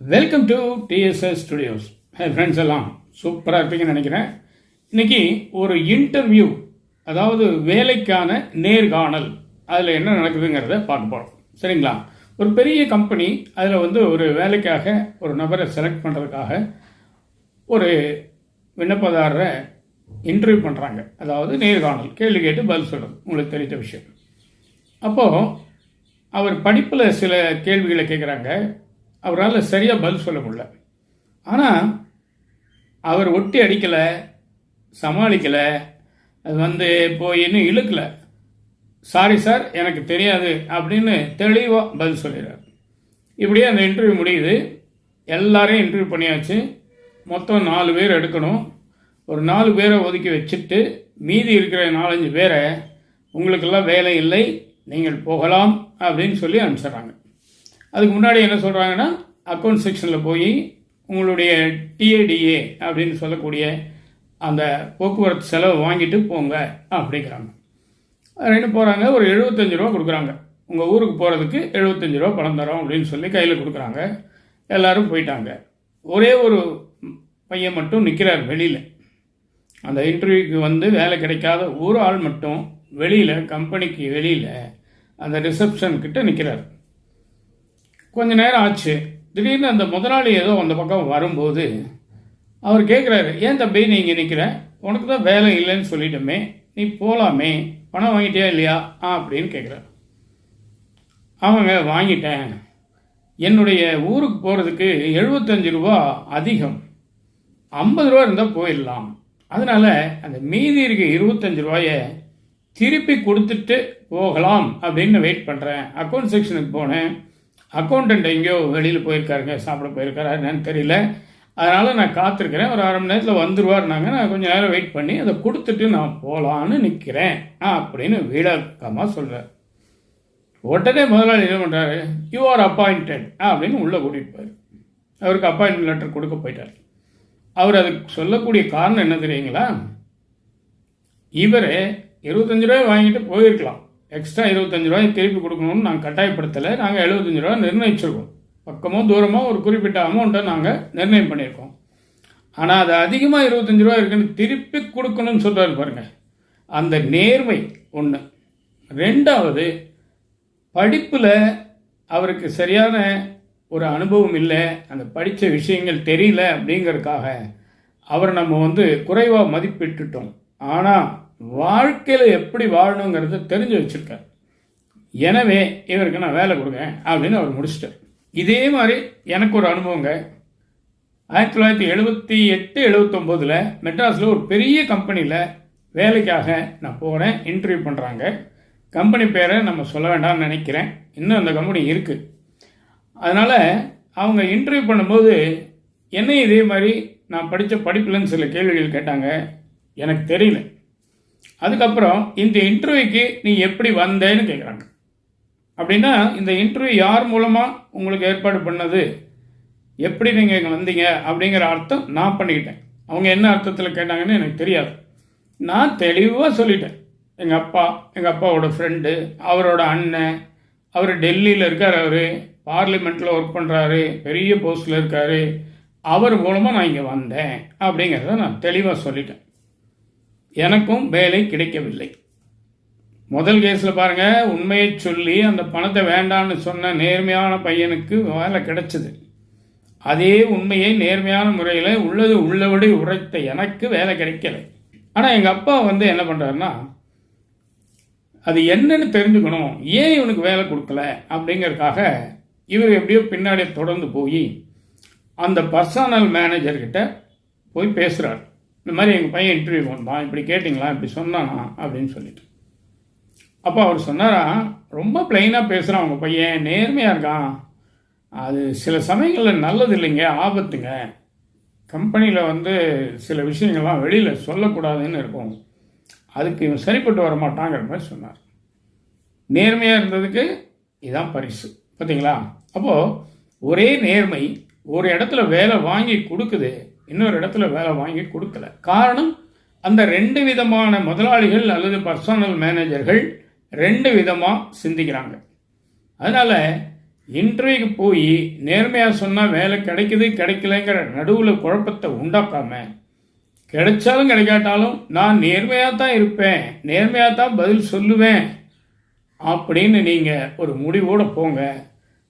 Welcome to TDS studios. Friends எல்லாம் சூப்பராக இருப்பீங்கன்னு நினைக்கிறேன். இன்றைக்கி ஒரு இன்டர்வியூ, அதாவது வேலைக்கான நேர்காணல், அதில் என்ன நடக்குதுங்கிறத பார்க்க போகிறோம். சரிங்களா? ஒரு பெரிய கம்பெனி அதில் ஒரு வேலைக்காக ஒரு நபரை செலக்ட் பண்ணுறதுக்காக ஒரு விண்ணப்பதாரரை இன்டர்வியூ பண்ணுறாங்க. அதாவது நேர்காணல், கேள்வி கேட்டு பதில் சொல்கிறது, உங்களுக்கு தெரிந்த விஷயம். அப்போது அவர் படிப்பில் சில கேள்விகளை கேட்குறாங்க. அவரால் சரியாக பதில் சொல்ல முடியல. ஆனால் அவர் ஒட்டி அடிக்கலை, சமாளிக்கலை, அது போய் இன்னும் இழுக்கலை. சாரி சார், எனக்கு தெரியாது அப்படின்னு தெளிவாக பதில் சொல்லிடுறார். இப்படியே அந்த இன்டர்வியூ முடியுது. எல்லாரையும் இன்டர்வியூ பண்ணியாச்சு. மொத்தம் 4 பேர் எடுக்கணும். ஒரு 4 பேரை ஒதுக்கி வச்சுட்டு மீதி இருக்கிற 4-5 பேரை உங்களுக்கெல்லாம் வேலை இல்லை, நீங்கள் போகலாம் அப்படின்னு சொல்லி அனுப்பிச்சிட்றாங்க. அதுக்கு முன்னாடி என்ன சொல்கிறாங்கன்னா, அக்கௌண்ட் செக்ஷனில் போய் உங்களுடைய டிஏடிஏ அப்படின்னு சொல்லக்கூடிய அந்த போக்குவரத்து செலவு வாங்கிட்டு போங்க அப்படிங்கிறாங்க. ரெண்டு போகிறாங்க. ஒரு 75 ரூபா கொடுக்குறாங்க. உங்கள் ஊருக்கு போகிறதுக்கு 75 ரூபா பணம் தரோம் அப்படின்னு சொல்லி கையில் கொடுக்குறாங்க. எல்லோரும் போயிட்டாங்க. ஒரே ஒரு பையன் மட்டும் நிற்கிறார் வெளியில். அந்த இன்டர்வியூக்கு வேலை கிடைக்காத ஒரு ஆள் மட்டும் வெளியில், கம்பெனிக்கு வெளியில் அந்த ரிசப்ஷன் கிட்ட நிற்கிறார். கொஞ்ச நேரம் ஆச்சு. திடீர்னு அந்த முதலாளி ஏதோ அந்த பக்கம் வரும்போது அவர் கேட்குறாரு, ஏன் தம்பி நீ இங்கே நிற்கிற? உனக்கு தான் வேலை இல்லைன்னு சொல்லிட்டோமே, நீ போகலாமே, பணம் வாங்கிட்டியா இல்லையா அப்படின்னு கேட்குறாரு. அவங்க வாங்கிட்டேன், என்னுடைய ஊருக்கு போகிறதுக்கு 75 ரூபா அதிகம், 50 ரூபா இருந்தால் போயிடலாம், அதனால் அந்த மீதி இருக்க 25 ரூபாயை திருப்பி கொடுத்துட்டு போகலாம் அப்படின்னு வெயிட் பண்ணுறேன். அக்கௌண்ட் செக்ஷனுக்கு போனேன். அக்கௌண்டன்ட் எங்கேயோ வெளியில் போயிருக்காருங்க, சாப்பிட போயிருக்காரு, என்னன்னு தெரியல. அதனால் நான் காத்திருக்கிறேன். ஒரு 1/2 மணி நேரத்தில் வந்துடுவார்னாங்க. நான் கொஞ்சம் நேரம் வெயிட் பண்ணி அதை கொடுத்துட்டு நான் போகலான்னு நிற்கிறேன் அப்படின்னு விளக்கமாக சொல்கிறார். உடனே முதலாளி என்ன பண்ணுறாரு, யூ ஆர் அப்பாயிண்டட் அப்படின்னு உள்ளே கூட்டிகிட்டு போயிரு. அவருக்கு அப்பாயின்மெண்ட் லெட்டர் கொடுக்க போயிட்டார். அவர் அதுக்கு சொல்லக்கூடிய காரணம் என்ன தெரியுங்களா? இவர் 25 ரூபாய் வாங்கிட்டு போயிருக்கலாம். எக்ஸ்ட்ரா 25 ரூபாய் திருப்பி கொடுக்கணும்னு நாங்கள் கட்டாயப்படுத்தலை. நாங்கள் 75 ரூபா நிர்ணயிச்சிருக்கோம். பக்கமோ தூரமோ ஒரு குறிப்பிட்ட அமௌண்ட்டை நாங்கள் நிர்ணயம் பண்ணியிருக்கோம். ஆனால் அது அதிகமாக 25 ரூபா இருக்குன்னு திருப்பி கொடுக்கணும்னு சொல்கிறாரு பாருங்க. அந்த நேர்மை ஒன்று. 2வது, படிப்பில் அவருக்கு சரியான ஒரு அனுபவம் இல்லை, அந்த படித்த விஷயங்கள் தெரியல அப்படிங்கிறதுக்காக அவரை நம்ம குறைவாக மதிப்பிட்டுட்டோம். ஆனால் வாழ்க்கையில் எப்படி வாழணுங்கிறத தெரிஞ்சு வச்சுருக்கார். எனவே இவருக்கு நான் வேலை கொடுங்க அப்படின்னு அவர் முடிச்சிட்டார். இதே மாதிரி எனக்கு ஒரு அனுபவங்க. 1978-79 மெட்ராஸில் ஒரு பெரிய கம்பெனியில் வேலைக்காக நான் போகிறேன். இன்டர்வியூ பண்ணுறாங்க. கம்பெனி பேரை நம்ம சொல்ல வேண்டாம்னு நினைக்கிறேன். இன்னும் அந்த கம்பெனி இருக்குது. அதனால் அவங்க இன்டர்வியூ பண்ணும்போது என்னையும் இதே மாதிரி நான் படித்த படிப்புலன்னு சில கேள்விகள் கேட்டாங்க. எனக்கு தெரியல. அதுக்கப்புறம் இந்த இன்டர்வியூக்கு நீ எப்படி வந்தேன்னு கேட்குறாங்க. அப்படின்னா இந்த இன்டர்வியூ யார் மூலமாக உங்களுக்கு ஏற்பாடு பண்ணது, எப்படி நீங்கள் இங்கே வந்தீங்க அப்படிங்கிற அர்த்தம் நான் பண்ணிக்கிட்டேன். அவங்க என்ன அர்த்தத்தில் கேட்டாங்கன்னு எனக்கு தெரியாது. நான் தெளிவாக சொல்லிட்டேன். எங்கள் அப்பாவோட ஃப்ரெண்டு, அவரோட அண்ணன், அவர் டெல்லியில் இருக்கார், அவர் பார்லிமெண்ட்டில் ஒர்க் பண்ணுறாரு, பெரிய போஸ்டில் இருக்கார், அவர் மூலமாக நான் இங்கே வந்தேன் அப்படிங்கிறத நான் தெளிவாக சொல்லிட்டேன். எனக்கும் வேலை கிடைக்கவில்லை. முதல் கேஸில் பாருங்கள், உண்மையை சொல்லி அந்த பணத்தை வேண்டான்னு சொன்ன நேர்மையான பையனுக்கு வேலை கிடைச்சிது. அதே உண்மையை நேர்மையான முறையில் உள்ளது உள்ளபடி உரைத்த எனக்கு வேலை கிடைக்கலை. ஆனால் எங்கள் அப்பா என்ன பண்ணுறாருன்னா, அது என்னன்னு தெரிஞ்சுக்கணும், ஏன் இவனுக்கு வேலை கொடுக்கல அப்படிங்கிறதுக்காக இவர் எப்படியோ பின்னாடி தொடர்ந்து போய் அந்த பர்சனல் மேனேஜர்கிட்ட போய் பேசுகிறார். இந்த மாதிரி எங்கள் பையன் இன்டர்வியூ வந்தான், இப்படி கேட்டிங்களா, இப்படி சொன்னானா அப்படின்னு சொல்லிட்டு. அப்போ அவர் சொன்னாரா, ரொம்ப பிளைனாக பேசுகிறான் உங்கள் பையன், நேர்மையாக இருக்கான், அது சில சமயங்களில் நல்லது இல்லைங்க, ஆபத்துங்க, கம்பெனியில் சில விஷயங்கள்லாம் வெளியில் சொல்லக்கூடாதுன்னு இருக்கும், அதுக்கு இவன் சரிப்பட்டு வர மாட்டாங்கிற மாதிரி சொன்னார். நேர்மையாக இருந்ததுக்கு இதுதான் பரிசு. பார்த்தீங்களா? அப்போது ஒரே நேர்மை ஒரு இடத்துல வேலை வாங்கி கொடுக்குது, இன்னொரு இடத்துல வேலை வாங்கி கொடுக்கல. காரணம், அந்த 2 விதமான முதலாளிகள் அல்லது பர்சனல் மேனேஜர்கள் 2 விதமாக சிந்திக்கிறாங்க. அதனால் இன்டர்வியூக்கு போய் நேர்மையாக சொன்னால் வேலை கிடைக்குது கிடைக்கலைங்கிற நடுவில் குழப்பத்தை உண்டாக்காம, கிடைச்சாலும் கிடைக்காட்டாலும் நான் நேர்மையாக தான் இருப்பேன், நேர்மையாக தான் பதில் சொல்லுவேன் அப்படின்னு நீங்கள் ஒரு முடிவோடு போங்க.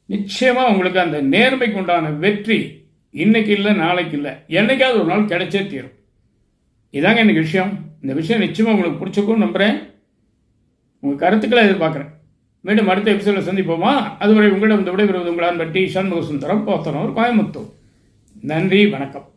நிச்சயமாக உங்களுக்கு அந்த நேர்மைக்கு உண்டான வெற்றி இன்னைக்கு இல்லை, நாளைக்கு இல்லை, என்னைக்காவது ஒரு நாள் கிடைச்சே தீரும். இதாங்க எனக்கு விஷயம். இந்த விஷயம் நிச்சயமாக உங்களுக்கு பிடிச்சிருக்கும்னு நம்புகிறேன். உங்கள் கருத்துக்களை எதிர்பார்க்குறேன். மீண்டும் அடுத்த எபிசோடில் சந்திப்போமா? அதுவரை உங்களிடம் இந்த விடைபெறுவது உங்களால் டி சண்முக சுந்தரம், போத்தனூர், கோயம்புத்தூர். நன்றி, வணக்கம்.